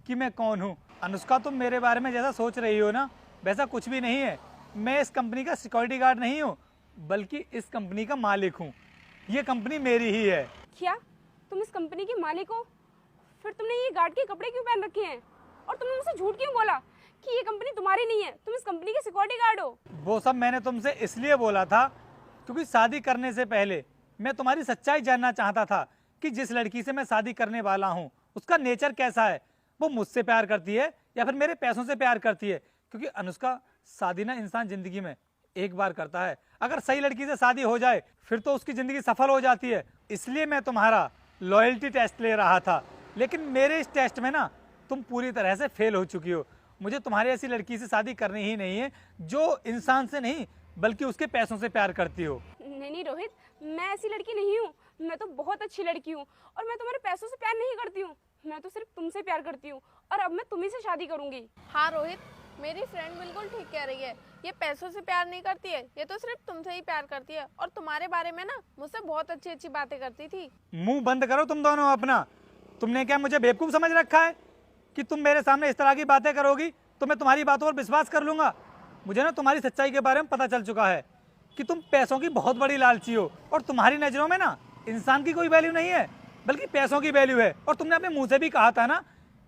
कि मैं कौन हूँ। अनुष्का, तुम मेरे बारे में जैसा सोच रही हो ना, वैसा कुछ भी नहीं है। मैं इस कंपनी का सिक्योरिटी गार्ड नहीं हूँ, बल्कि इस कंपनी का मालिक हूँ। ये कंपनी मेरी ही है। क्या तुम इस कंपनी के मालिक हो? फिर तुमने ये गार्ड के कपड़े क्यों पहन रखे हैं? और तुमने मुझसे झूठ क्यों बोला कि ये कंपनी तुम्हारी नहीं है, तुम इस कंपनी के सिक्योरिटी गार्ड हो? वो सब मैंने तुमसे इसलिए बोला था क्योंकि शादी करने से पहले मैं तुम्हारी सच्चाई जानना चाहता था कि जिस लड़की से मैं शादी करने वाला हूँ उसका नेचर कैसा है। वो मुझसे प्यार करती है या फिर मेरे पैसों से प्यार करती है। क्योंकि अनुष्का, शादी ना इंसान जिंदगी में एक बार करता है। अगर सही लड़की से शादी हो जाए फिर तो उसकी जिंदगी सफल हो जाती है। इसलिए मैं तुम्हारा लॉयल्टी टेस्ट ले रहा था, लेकिन मेरे इस टेस्ट में ना तुम पूरी तरह से फेल हो चुकी हो। मुझे तुम्हारी ऐसी लड़की से शादी करनी ही नहीं है जो इंसान से नहीं बल्कि उसके पैसों से प्यार करती हो। नहीं रोहित, मैं ऐसी लड़की नहीं हूँ। मैं तो बहुत अच्छी लड़की हूँ और मैं तुम्हारे पैसों से प्यार नहीं करती हूँ। मैं तो सिर्फ तुमसे प्यार करती हूँ और अब मैं तुम्ही से शादी करूंगी। हाँ रोहित, मेरी फ्रेंड बिल्कुल ठीक कह रही है। ये पैसों से प्यार नहीं करती है, ये तो सिर्फ तुमसे ही प्यार करती है। और तुम्हारे बारे में ना मुझसे बहुत अच्छी अच्छी बातें करती थी। मुंह बंद करो तुम दोनों अपना। तुमने क्या मुझे बेवकूफ समझ रखा है कि तुम मेरे सामने इस तरह की बातें करोगी तो मैं तुम्हारी बातों पर विश्वास कर लूंगा? मुझे ना तुम्हारी सच्चाई के बारे में पता चल चुका है कि तुम पैसों की बहुत बड़ी लालची हो और तुम्हारी नजरों में ना इंसान की कोई वैल्यू नहीं है बल्कि पैसों की वैल्यू है। और तुमने अपने मुंह से भी कहा था ना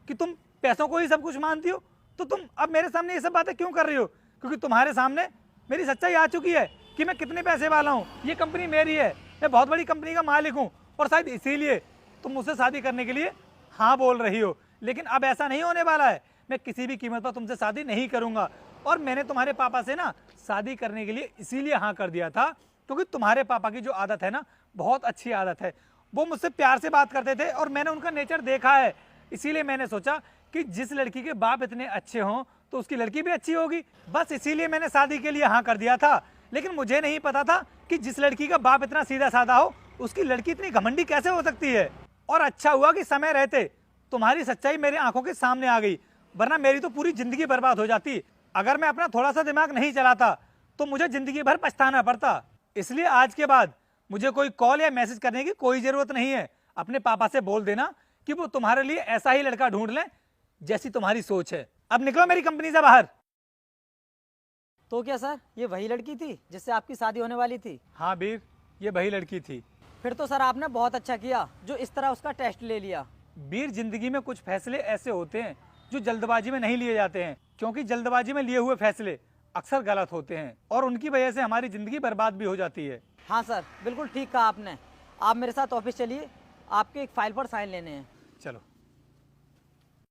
कि तुम पैसों को ही सब कुछ मानती हो, तो तुम अब मेरे सामने ये सब बातें क्यों कर रही हो? क्योंकि तुम्हारे सामने मेरी सच्चाई आ चुकी है कि मैं कितने पैसे वाला हूँ। ये कंपनी मेरी है, मैं बहुत बड़ी कंपनी का मालिक हूँ और शायद इसीलिए तुम मुझसे शादी करने के लिए हाँ बोल रही हो। लेकिन अब ऐसा नहीं होने वाला है। मैं किसी भी कीमत पर तुमसे शादी नहीं करूंगा। और मैंने तुम्हारे पापा से ना शादी करने के लिए इसीलिए हाँ कर दिया था क्योंकि तुम्हारे पापा की जो आदत है ना, बहुत अच्छी आदत है। वो मुझसे प्यार से बात करते थे और मैंने उनका नेचर देखा है। इसीलिए मैंने सोचा कि जिस लड़की के बाप इतने अच्छे हों तो उसकी लड़की भी अच्छी होगी। बस इसीलिए मैंने शादी के लिए हाँ कर दिया था। लेकिन मुझे नहीं पता था कि जिस लड़की का बाप इतना सीधा साधा हो उसकी लड़की इतनी घमंडी कैसे हो सकती है। और अच्छा हुआ कि समय रहते तुम्हारी सच्चाई मेरी आंखों के सामने आ गई, वरना मेरी तो पूरी जिंदगी बर्बाद हो जाती। अगर मैं अपना थोड़ा सा दिमाग नहीं चलाता तो मुझे जिंदगी भर पछताना पड़ता। इसलिए आज के बाद मुझे कोई कॉल या मैसेज करने की कोई जरूरत नहीं है। अपने पापा से बोल देना कि वो तुम्हारे लिए ऐसा ही लड़का ढूंढ लें जैसी तुम्हारी सोच है। अब निकलो मेरी कंपनी से बाहर। तो क्या सर, ये वही लड़की थी जिससे आपकी शादी होने वाली थी? हाँ वीर, ये वही लड़की थी। फिर तो सर आपने बहुत अच्छा किया जो इस तरह उसका टेस्ट ले लिया। वीर, जिंदगी में कुछ फैसले ऐसे होते हैं जो जल्दबाजी में नहीं लिए जाते हैं, क्योंकि जल्दबाजी में लिए हुए फैसले अक्सर गलत होते हैं और उनकी वजह से हमारी जिंदगी बर्बाद भी हो जाती है। हाँ सर, बिल्कुल ठीक कहा आपने। आप मेरे साथ ऑफिस चलिए, आपके एक फाइल पर साइन लेने हैं।